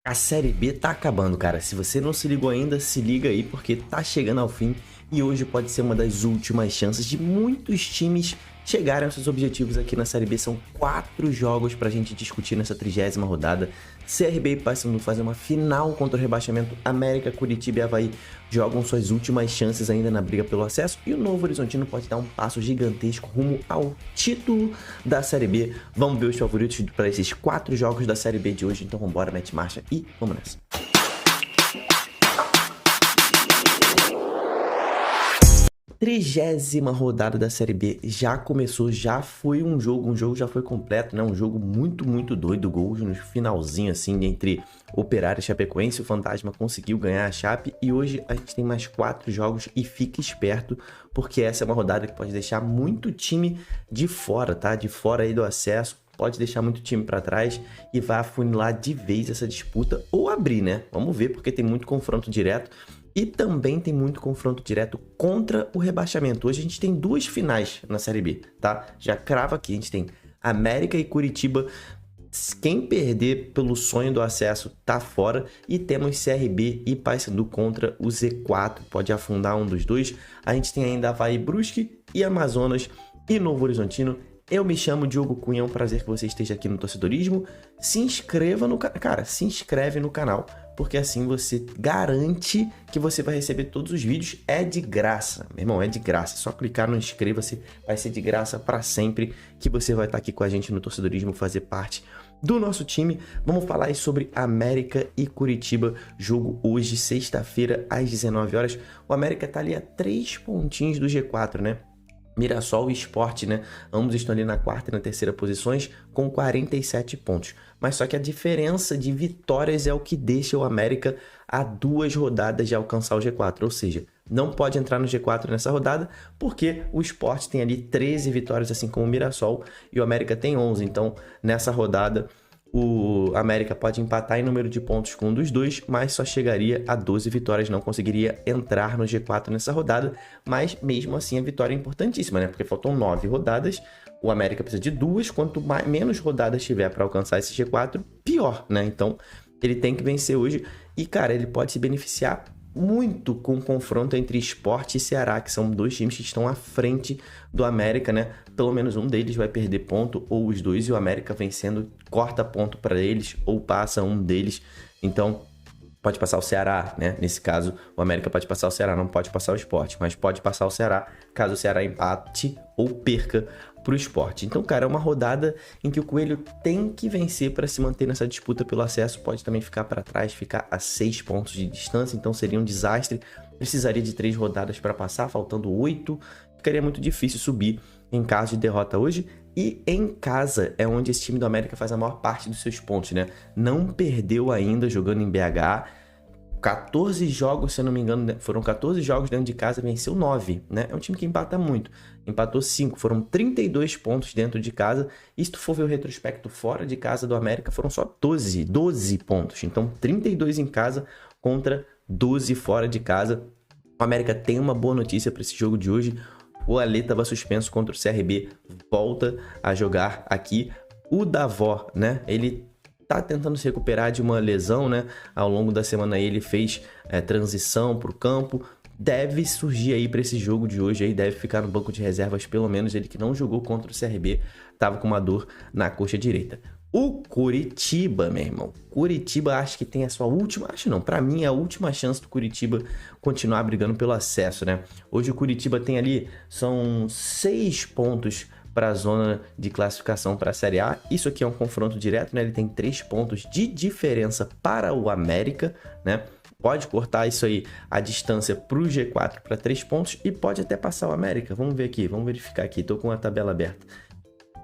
A Série B tá acabando, cara. Se você não se ligou ainda, se liga aí porque tá chegando ao fim e hoje pode ser uma das últimas chances de muitos times chegarem aos seus objetivos aqui na Série B. São 4 jogos pra gente discutir nessa 30ª rodada. CRB e Paysandu fazem uma final contra o rebaixamento. América, Curitiba e Avaí jogam suas últimas chances ainda na briga pelo acesso. E o Novo Horizontino pode dar um passo gigantesco rumo ao título da Série B. Vamos ver os favoritos para esses 4 jogos da Série B de hoje. Então vambora, mete marcha e vamos nessa. 30ª rodada da Série B já começou, já foi um jogo já foi completo, né? Um jogo muito doido, gols no finalzinho assim entre Operário e Chapecoense. O Fantasma conseguiu ganhar a Chape e hoje a gente tem mais 4 jogos e fique esperto porque essa é uma rodada que pode deixar muito time de fora, tá? De fora aí do acesso. Pode deixar muito time para trás e vai afunilar de vez essa disputa ou abrir, né? Vamos ver porque tem muito confronto direto. E também tem muito confronto direto contra o rebaixamento. Hoje a gente tem 2 finais na Série B, tá? Já crava aqui, a gente tem América e Curitiba. Quem perder pelo sonho do acesso tá fora. E temos CRB e Paysandu contra o Z4. Pode afundar um dos dois. A gente tem ainda Avaí, Brusque e Amazonas e Novo Horizontino. Eu me chamo Diogo Cunha, é um prazer que você esteja aqui no Torcedorismo. Se inscreva no canal, cara, se inscreve no canal, porque assim você garante que você vai receber todos os vídeos. É de graça, meu irmão, é de graça. É só clicar no inscreva-se, vai ser de graça para sempre que você vai estar aqui com a gente no Torcedorismo, fazer parte do nosso time. Vamos falar aí sobre América e Curitiba, jogo hoje, sexta-feira, às 19 horas. O América tá ali a 3 pontinhos do G4, né? Mirassol e Sport, né? Ambos estão ali na 4ª e na 3ª posições com 47 pontos. Mas só que a diferença de vitórias é o que deixa o América a 2 rodadas de alcançar o G4. Ou seja, não pode entrar no G4 nessa rodada porque o Sport tem ali 13 vitórias, assim como o Mirassol, e o América tem 11. Então, nessa rodada, o América pode empatar em número de pontos com um dos dois, mas só chegaria a 12 vitórias, não conseguiria entrar no G4 nessa rodada. Mas mesmo assim a vitória é importantíssima, né? Porque faltam 9 rodadas, o América precisa de 2, quanto menos rodadas tiver para alcançar esse G4, pior, né? Então ele tem que vencer hoje e, cara, ele pode se beneficiar muito com o confronto entre Sport e Ceará, que são 2 times que estão à frente do América, né? Pelo menos um deles vai perder ponto, ou os dois, e o América vencendo corta ponto para eles, ou passa um deles. Então, pode passar o Ceará, né? Nesse caso, o América pode passar o Ceará, não pode passar o Sport, mas pode passar o Ceará, caso o Ceará empate ou perca para o Sport. Então, cara, é uma rodada em que o Coelho tem que vencer para se manter nessa disputa pelo acesso. Pode também ficar para trás, ficar a 6 pontos de distância, então seria um desastre. Precisaria de 3 rodadas para passar, faltando 8. Ficaria muito difícil subir em caso de derrota hoje. E em casa é onde esse time do América faz a maior parte dos seus pontos, né? Não perdeu ainda jogando em BH. 14 jogos, se eu não me engano, foram 14 jogos dentro de casa, venceu 9, né? É um time que empata muito. Empatou 5, foram 32 pontos dentro de casa. E se tu for ver o retrospecto fora de casa do América, foram só 12 pontos. Então, 32 em casa contra 12 fora de casa. O América tem uma boa notícia para esse jogo de hoje. O Alê estava suspenso contra o CRB, volta a jogar aqui. O Davó, né? Ele tá tentando se recuperar de uma lesão, né? Ao longo da semana ele fez transição para o campo. Deve surgir aí para esse jogo de hoje, aí deve ficar no banco de reservas, pelo menos ele que não jogou contra o CRB, tava com uma dor na coxa direita. O Curitiba, meu irmão. Curitiba acho que tem a sua última... Acho não, pra mim é a última chance do Curitiba continuar brigando pelo acesso, né? Hoje o Curitiba tem ali, são 6 pontos para a zona de classificação para a Série A. Isso aqui é um confronto direto, né? Ele tem 3 pontos de diferença para o América, né? Pode cortar isso aí, a distância para o G4 para 3 pontos e pode até passar o América. Vamos ver aqui, vamos verificar aqui. Tô com a tabela aberta.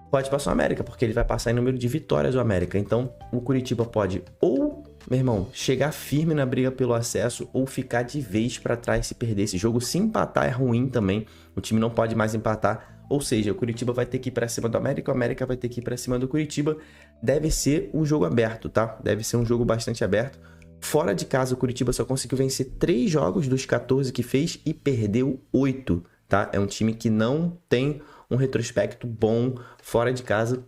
Pode passar o América, porque ele vai passar em número de vitórias o América. Então, o Curitiba pode ou, meu irmão, chegar firme na briga pelo acesso ou ficar de vez para trás se perder esse jogo. Se empatar é ruim também, o time não pode mais empatar. Ou seja, o Curitiba vai ter que ir para cima do América, o América vai ter que ir para cima do Curitiba. Deve ser um jogo aberto, tá? Deve ser um jogo bastante aberto. Fora de casa, o Curitiba só conseguiu vencer 3 jogos dos 14 que fez e perdeu 8, tá? É um time que não tem um retrospecto bom fora de casa.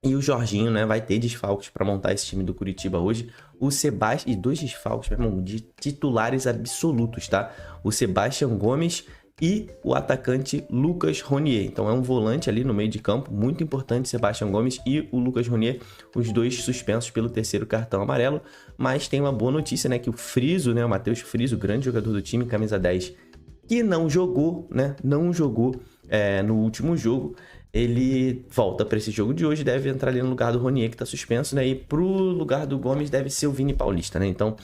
E o Jorginho, né, vai ter desfalques para montar esse time do Curitiba hoje. O Sebastião, e 2 desfalques, meu irmão, de titulares absolutos, tá? O Sebastião Gomes e o atacante Lucas Ronier. Então é um volante ali no meio de campo, muito importante, Sebastião Gomes e o Lucas Ronier, os dois suspensos pelo 3º cartão amarelo. Mas tem uma boa notícia, né, que o Friso, né, o Matheus Friso, grande jogador do time, camisa 10, que não jogou, né, no último jogo, ele volta para esse jogo de hoje, deve entrar ali no lugar do Ronier, que tá suspenso, né? E pro lugar do Gomes deve ser o Vini Paulista, né? Então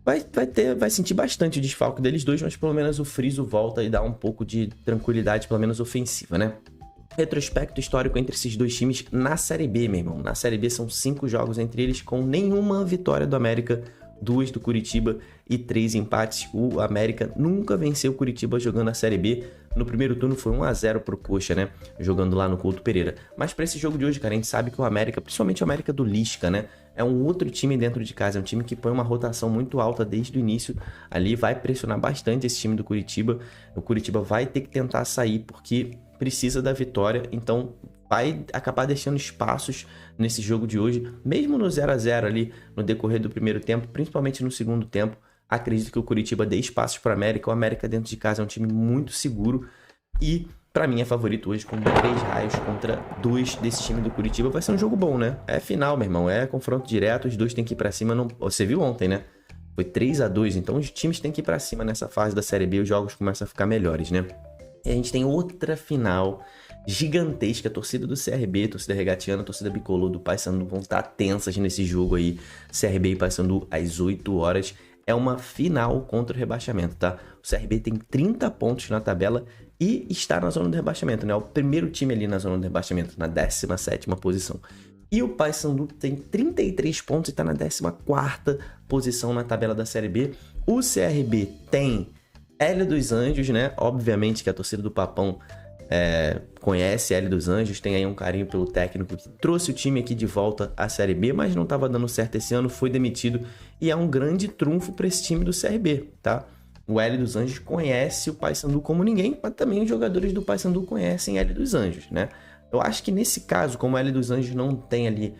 vai sentir bastante o desfalque deles dois, mas pelo menos o Friso volta e dá um pouco de tranquilidade, pelo menos ofensiva, né? Retrospecto histórico entre esses dois times na Série B, meu irmão. Na Série B são 5 jogos entre eles, com nenhuma vitória do América, 2 do Curitiba e 3 empates. O América nunca venceu o Curitiba jogando a Série B. No primeiro turno foi 1-0 pro Coxa, né? Jogando lá no Couto Pereira. Mas para esse jogo de hoje, cara, a gente sabe que o América, principalmente o América do Lisca, né? É um outro time dentro de casa. É um time que põe uma rotação muito alta desde o início. Ali vai pressionar bastante esse time do Curitiba. O Curitiba vai ter que tentar sair, porque precisa da vitória. Então vai acabar deixando espaços nesse jogo de hoje, mesmo no 0-0 ali no decorrer do primeiro tempo, principalmente no segundo tempo. Acredito que o Curitiba dê espaços para o América. O América dentro de casa é um time muito seguro e para mim é favorito hoje com 3 raios contra 2 desse time do Curitiba. Vai ser um jogo bom, né? É final, meu irmão, é confronto direto, os dois têm que ir para cima. Não... Você viu ontem, né? Foi 3-2, então os times têm que ir para cima nessa fase da Série B, os jogos começam a ficar melhores, né? E a gente tem outra final gigantesca, a torcida do CRB, torcida regatiana, torcida bicolor do Paysandu vão estar tensas nesse jogo aí, CRB e Paysandu às 8 horas. É uma final contra o rebaixamento, tá? O CRB tem 30 pontos na tabela e está na zona do rebaixamento, né? O primeiro time ali na zona do rebaixamento, na 17ª posição. E o Paysandu tem 33 pontos e está na 14ª posição na tabela da Série B. O CRB tem Hélio dos Anjos, né? Obviamente que a torcida do Papão conhece Hélio dos Anjos, tem aí um carinho pelo técnico que trouxe o time aqui de volta à Série B, mas não estava dando certo esse ano, foi demitido e é um grande trunfo para esse time do CRB, tá? O Hélio dos Anjos conhece o Paysandu como ninguém, mas também os jogadores do Paysandu conhecem Hélio dos Anjos, né? Eu acho que nesse caso, como o Hélio dos Anjos não tem ali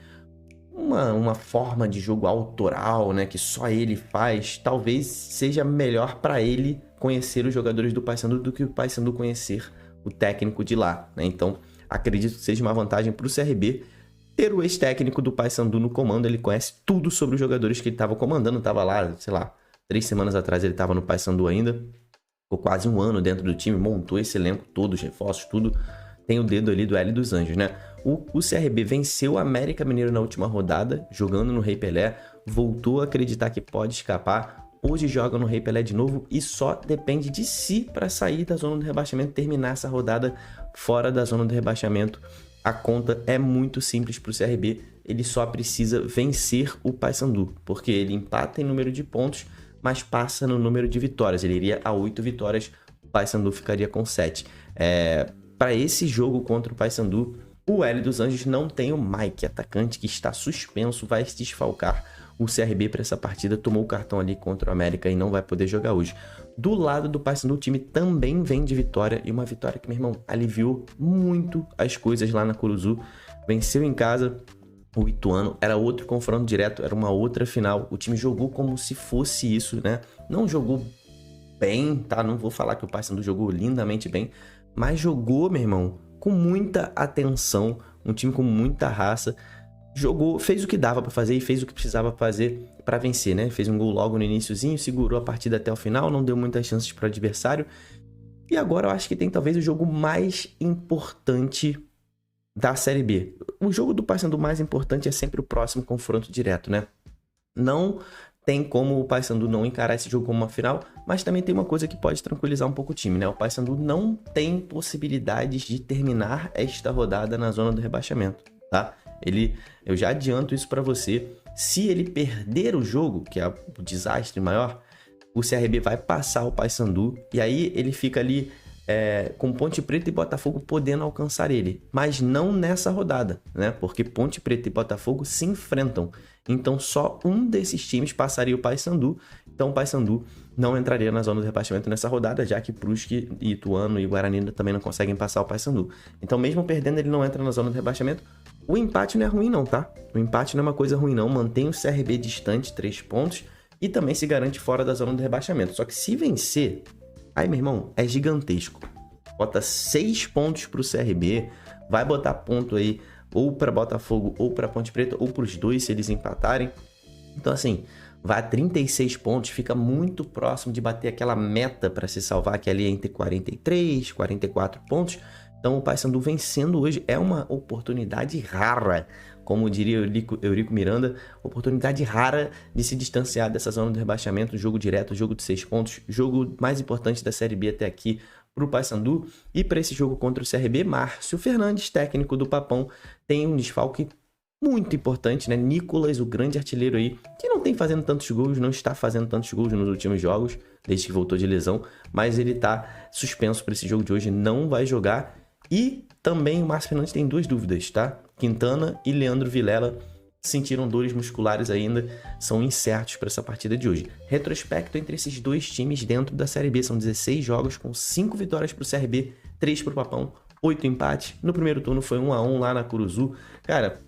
uma forma de jogo autoral, né, que só ele faz, talvez seja melhor para ele conhecer os jogadores do Paysandu do que o Paysandu conhecer o técnico de lá, né? Então, acredito que seja uma vantagem para o CRB ter o ex-técnico do Paysandu no comando. Ele conhece tudo sobre os jogadores que ele estava comandando, estava lá, sei lá, 3 semanas atrás ele estava no Paysandu ainda, ficou quase 1 ano dentro do time, montou esse elenco todo, os reforços, tudo. Tem o dedo ali do Hélio dos Anjos, né? O CRB venceu o América Mineiro na última rodada, jogando no Rei Pelé, voltou a acreditar que pode escapar. Hoje joga no Rei Pelé de novo e só depende de si para sair da zona do rebaixamento, terminar essa rodada fora da zona do rebaixamento. A conta é muito simples para o CRB, ele só precisa vencer o Paysandu, porque ele empata em número de pontos, mas passa no número de vitórias. Ele iria a 8 vitórias, o Paysandu ficaria com 7. Para esse jogo contra o Paysandu, o Hélio dos Anjos não tem o Mike, atacante que está suspenso, vai se desfalcar. O CRB para essa partida tomou o cartão ali contra o América e não vai poder jogar hoje. Do lado do Paysandu, o time também vem de vitória, e uma vitória que, meu irmão, aliviou muito as coisas lá na Curuzu. Venceu em casa o Ituano, era outro confronto direto, era uma outra final. O time jogou como se fosse isso, né? Não jogou bem, tá? Não vou falar que o Paysandu jogou lindamente bem, mas jogou, meu irmão, com muita atenção, um time com muita raça. Jogou, fez o que dava para fazer e fez o que precisava fazer para vencer, né? Fez um gol logo no iniciozinho, segurou a partida até o final, não deu muitas chances para o adversário. E agora eu acho que tem talvez o jogo mais importante da Série B. O jogo do Paysandu mais importante é sempre o próximo confronto direto, né? Não tem como o Paysandu não encarar esse jogo como uma final, mas também tem uma coisa que pode tranquilizar um pouco o time, né? O Paysandu não tem possibilidades de terminar esta rodada na zona do rebaixamento, tá? Eu já adianto isso para você. Se ele perder o jogo, que é o desastre maior, o CRB vai passar o Paysandu e aí ele fica ali com Ponte Preta e Botafogo podendo alcançar ele, mas não nessa rodada, né? Porque Ponte Preta e Botafogo se enfrentam. Então só um desses times passaria o Paysandu. Então o Paysandu não entraria na zona do rebaixamento nessa rodada, já que Brusque, Ituano e Guarani também não conseguem passar o Paysandu. Então mesmo perdendo, ele não entra na zona do rebaixamento. O empate não é ruim não, tá? O empate não é uma coisa ruim não. Mantém o CRB distante, 3 pontos, e também se garante fora da zona do rebaixamento. Só que se vencer, aí, meu irmão, é gigantesco. Bota 6 pontos pro CRB, vai botar ponto aí ou para Botafogo ou para Ponte Preta, ou para os dois se eles empatarem. Então, assim, vai a 36 pontos, fica muito próximo de bater aquela meta para se salvar, que é ali entre 43, 44 pontos. Então, o Paysandu vencendo hoje é uma oportunidade rara, como diria Eurico Miranda, oportunidade rara de se distanciar dessa zona de rebaixamento, jogo direto, jogo de 6 pontos, jogo mais importante da Série B até aqui para o Paysandu. E para esse jogo contra o CRB, Márcio Fernandes, técnico do Papão, tem um desfalque muito importante, né? Nicolas, o grande artilheiro aí, que não tem fazendo tantos gols, não está fazendo tantos gols nos últimos jogos, desde que voltou de lesão, mas ele está suspenso para esse jogo de hoje, não vai jogar. E também o Márcio Fernandes tem 2 dúvidas, tá? Quintana e Leandro Vilela sentiram dores musculares ainda, são incertos para essa partida de hoje. Retrospecto entre esses 2 times dentro da Série B, são 16 jogos com 5 vitórias para o CRB, 3 para o Papão, 8 empates. No primeiro turno foi 1-1 lá na Curuzu. Cara,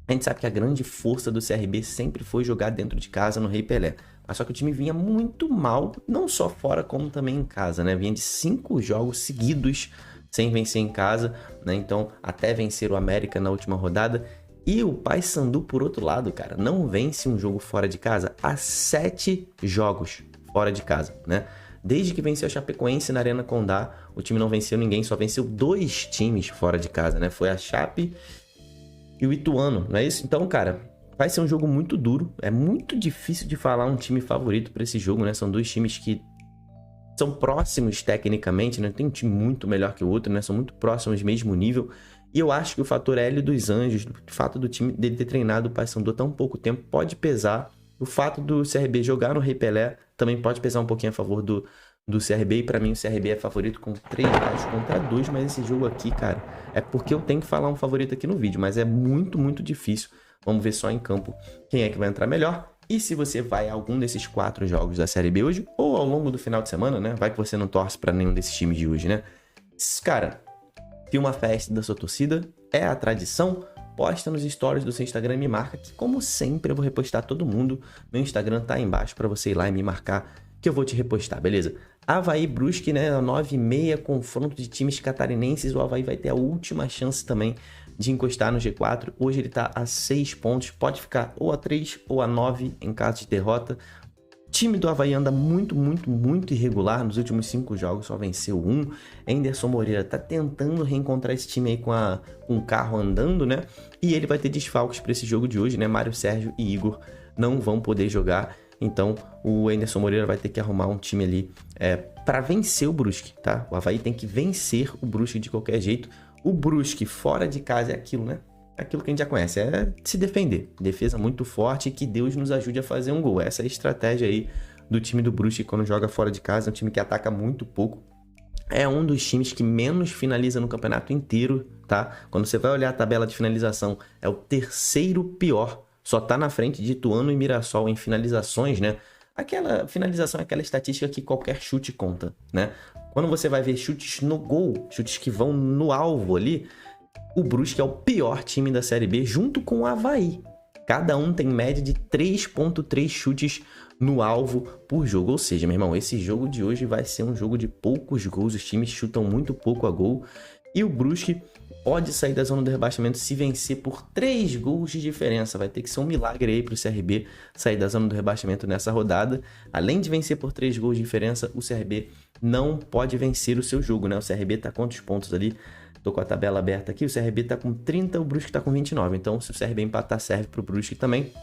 a gente sabe que a grande força do CRB sempre foi jogar dentro de casa no Rei Pelé. Mas só que o time vinha muito mal, não só fora como também em casa, né? Vinha de 5 jogos seguidos sem vencer em casa, né? Então, até vencer o América na última rodada. E o Paysandu, por outro lado, cara, não vence um jogo fora de casa há 7 jogos fora de casa, né? Desde que venceu a Chapecoense na Arena Condá, o time não venceu ninguém, só venceu 2 times fora de casa, né? Foi a Chape e o Ituano, não é isso? Então, cara, vai ser um jogo muito duro. É muito difícil de falar um time favorito para esse jogo, né? São 2 times que são próximos tecnicamente, né? Tem um time muito melhor que o outro, né? São muito próximos, mesmo nível. E eu acho que o fator Hélio dos Anjos, o fato do time dele ter treinado o Paysandu há tão pouco tempo, pode pesar. O fato do CRB jogar no Rei Pelé também pode pesar um pouquinho a favor do CRB. E pra mim o CRB é favorito com 3 gols contra 2. Mas esse jogo aqui, cara, é porque eu tenho que falar um favorito aqui no vídeo. Mas é muito, muito difícil. Vamos ver só em campo quem é que vai entrar melhor. E se você vai a algum desses 4 jogos da Série B hoje, ou ao longo do final de semana, né? Vai que você não torce pra nenhum desses times de hoje, né? Cara, filma a festa da sua torcida, é a tradição. Posta nos stories do seu Instagram e me marca, que como sempre eu vou repostar todo mundo. Meu Instagram tá aí embaixo pra você ir lá e me marcar, que eu vou te repostar, beleza? Avaí Brusque, né? 9h30, confronto de times catarinenses. O Avaí vai ter a última chance também de encostar no G4. Hoje ele tá a 6 pontos, pode ficar ou a 3 ou a 9 em caso de derrota. O time do Avaí anda muito, muito, muito irregular. Nos últimos 5 jogos só venceu 1. Anderson Moreira tá tentando reencontrar esse time aí com o carro andando, né? E ele vai ter desfalques para esse jogo de hoje, né? Mário Sérgio e Igor não vão poder jogar. Então o Anderson Moreira vai ter que arrumar um time ali para vencer o Brusque, tá? O Avaí tem que vencer o Brusque de qualquer jeito. O Brusque fora de casa é aquilo, né? Aquilo que a gente já conhece, é se defender. Defesa muito forte e que Deus nos ajude a fazer um gol. Essa é a estratégia aí do time do Brusque quando joga fora de casa. É um time que ataca muito pouco. É um dos times que menos finaliza no campeonato inteiro, tá? Quando você vai olhar a tabela de finalização, é o 3º pior. Só tá na frente de Ituano e Mirassol em finalizações, né? Aquela finalização é aquela estatística que qualquer chute conta, né? Quando você vai ver chutes no gol, chutes que vão no alvo ali, o Brusque é o pior time da Série B, junto com o Avaí. Cada um tem média de 3,3 chutes no alvo por jogo. Ou seja, meu irmão, esse jogo de hoje vai ser um jogo de poucos gols. Os times chutam muito pouco a gol. E o Brusque pode sair da zona do rebaixamento se vencer por 3 gols de diferença. Vai ter que ser um milagre aí para o CRB sair da zona do rebaixamento nessa rodada. Além de vencer por 3 gols de diferença, o CRB não pode vencer o seu jogo, né? O CRB tá quantos pontos ali? Tô com a tabela aberta aqui. O CRB tá com 30, o Brusque tá com 29. Então, se o CRB empatar, serve pro Brusque também.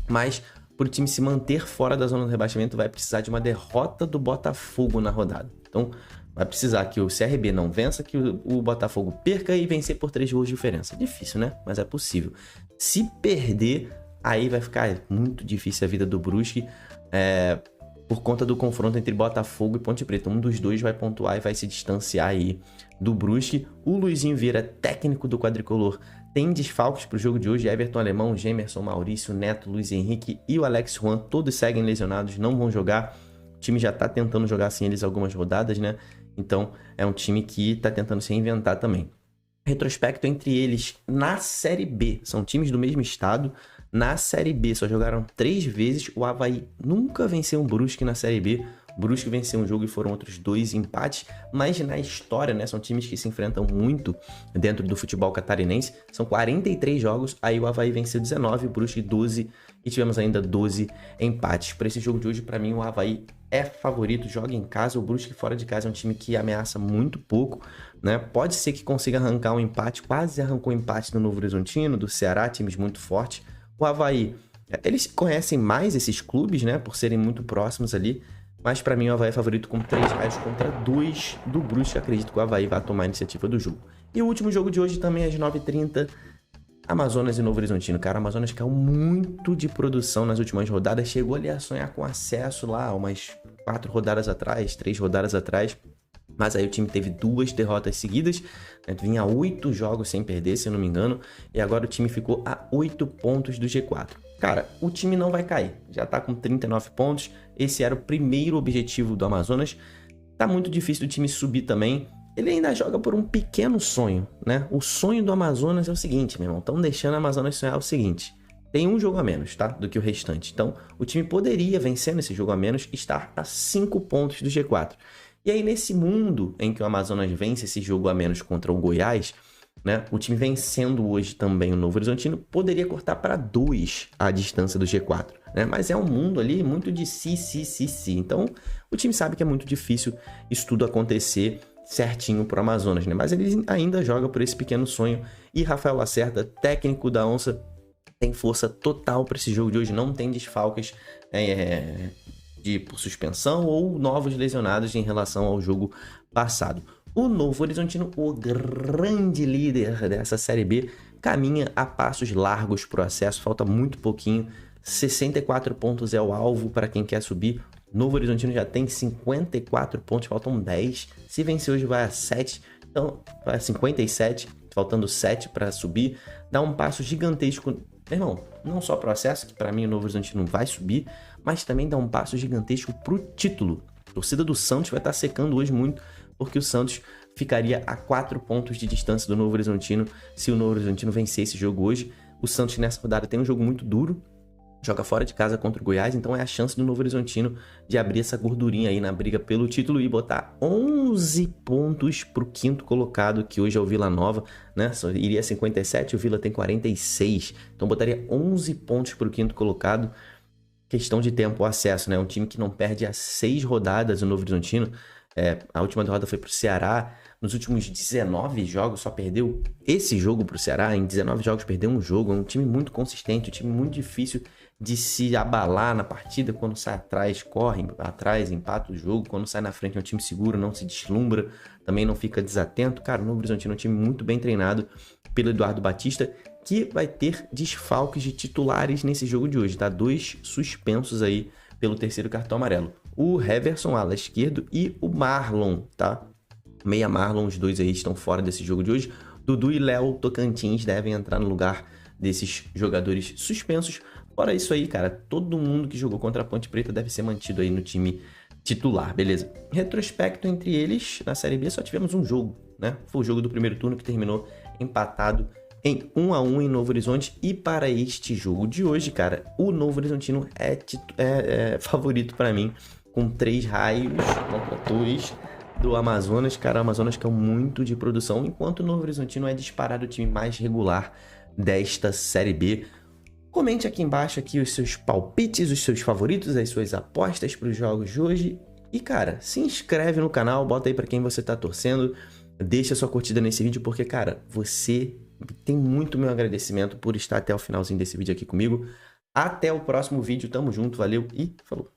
Mas, pro time se manter fora da zona do rebaixamento, vai precisar de uma derrota do Botafogo na rodada. Então, vai precisar que o CRB não vença, que o Botafogo perca e vencer por 3 gols de diferença. Difícil, né? Mas é possível. Se perder, aí vai ficar muito difícil a vida do Brusque. por conta do confronto entre Botafogo e Ponte Preta. Um dos dois vai pontuar e vai se distanciar aí do Brusque. O Luizinho Vieira, técnico do quadricolor, tem desfalques para o jogo de hoje. Everton Alemão, Gemerson, Maurício, Neto, Luiz Henrique e o Alex Juan, todos seguem lesionados, não vão jogar. O time já tá tentando jogar sem eles algumas rodadas, né? Então é um time que tá tentando se reinventar também. Retrospecto entre eles na Série B. São times do mesmo estado. Na Série B só jogaram 3 vezes. O Avaí nunca venceu um Brusque na Série B. O Brusque venceu um jogo e foram outros 2 empates. Mas na história, né? São times que se enfrentam muito dentro do futebol catarinense. São 43 jogos. Aí o Avaí venceu 19, o Brusque 12. E tivemos ainda 12 empates. Para esse jogo de hoje, para mim, o Avaí é favorito, joga em casa. O Brusque fora de casa é um time que ameaça muito pouco, né? Pode ser que consiga arrancar um empate, quase arrancou um empate do Novo Horizontino, do Ceará, times muito fortes. O Avaí, eles conhecem mais esses clubes, né? Por serem muito próximos ali. Mas para mim o Avaí é favorito com 3 reais contra 2 do Brusque. Acredito que o Avaí vai tomar a iniciativa do jogo. E o último jogo de hoje também às 9h30. Amazonas e Novo Horizontino, cara, o Amazonas caiu muito de produção nas últimas rodadas, chegou ali a sonhar com acesso lá umas 4 rodadas atrás, 3 rodadas atrás, mas aí o time teve 2 derrotas seguidas, né? Vinha 8 jogos sem perder, se eu não me engano, e agora o time ficou a 8 pontos do G4. Cara, o time não vai cair, já tá com 39 pontos, esse era o primeiro objetivo do Amazonas, tá muito difícil do time subir também. Ele ainda joga por um pequeno sonho, né? O sonho do Amazonas é o seguinte, meu irmão. Estão deixando o Amazonas sonhar o seguinte. Tem um jogo a menos, tá? Do que o restante. Então, o time poderia, vencendo esse jogo a menos, estar a 5 pontos do G4. E aí, nesse mundo em que o Amazonas vence esse jogo a menos contra o Goiás, né? O time vencendo hoje também o Novo Horizontino, poderia cortar para 2 a distância do G4, né? Mas é um mundo ali muito de si. Então, o time sabe que é muito difícil isso tudo acontecer certinho pro Amazonas, né? Mas ele ainda joga por esse pequeno sonho. E Rafael Lacerda, técnico da Onça, tem força total para esse jogo de hoje. Não tem desfalques por suspensão ou novos lesionados em relação ao jogo passado. O Novo Horizontino, o grande líder dessa Série B, caminha a passos largos pro acesso. Falta muito pouquinho. 64 pontos é o alvo para quem quer subir. Novo Horizontino já tem 54 pontos, faltam 10. Se vencer hoje vai a 7, então vai a 57, faltando 7 para subir. Dá um passo gigantesco, meu irmão, não só para o acesso, que para mim o Novo Horizontino vai subir, mas também dá um passo gigantesco para o título. A torcida do Santos vai estar secando hoje muito, porque o Santos ficaria a 4 pontos de distância do Novo Horizontino se o Novo Horizontino vencer esse jogo hoje. O Santos nessa rodada tem um jogo muito duro, joga fora de casa contra o Goiás, então é a chance do Novo Horizontino de abrir essa gordurinha aí na briga pelo título e botar 11 pontos pro 5º colocado, que hoje é o Vila Nova, né? Só iria 57, o Vila tem 46, então botaria 11 pontos pro 5º colocado. Questão de tempo, o acesso, né? Um time que não perde há 6 rodadas, o Novo Horizontino. A última derrota foi pro Ceará. Nos últimos 19 jogos só perdeu esse jogo pro Ceará. Em 19 jogos perdeu um jogo. É um time muito consistente, um time muito difícil de se abalar na partida. Quando sai atrás, corre atrás, empata o jogo. Quando sai na frente é um time seguro, não se deslumbra, também não fica desatento. Cara, o Novo Horizontino é um time muito bem treinado pelo Eduardo Batista, que vai ter desfalques de titulares nesse jogo de hoje, tá? 2 suspensos aí pelo 3º cartão amarelo. O Heverson, ala esquerdo, e o Marlon, tá? Meia Marlon, os 2 aí estão fora desse jogo de hoje. Dudu e Léo Tocantins devem entrar no lugar desses jogadores suspensos. Fora isso aí, cara, todo mundo que jogou contra a Ponte Preta deve ser mantido aí no time titular, beleza? Retrospecto entre eles, na Série B só tivemos um jogo, né? Foi o jogo do primeiro turno que terminou empatado em 1-1 em Novo Horizonte. E para este jogo de hoje, cara, o Novo Horizontino é favorito para mim, com 3 raios contra 2 do Amazonas. Cara, o Amazonas caiu muito de produção, enquanto o Novo Horizontino é disparado o time mais regular desta Série B. Comente aqui embaixo aqui os seus palpites, os seus favoritos, as suas apostas para os jogos de hoje. E, cara, se inscreve no canal, bota aí para quem você tá torcendo. Deixa sua curtida nesse vídeo, porque, cara, você tem muito meu agradecimento por estar até o finalzinho desse vídeo aqui comigo. Até o próximo vídeo, tamo junto, valeu e falou!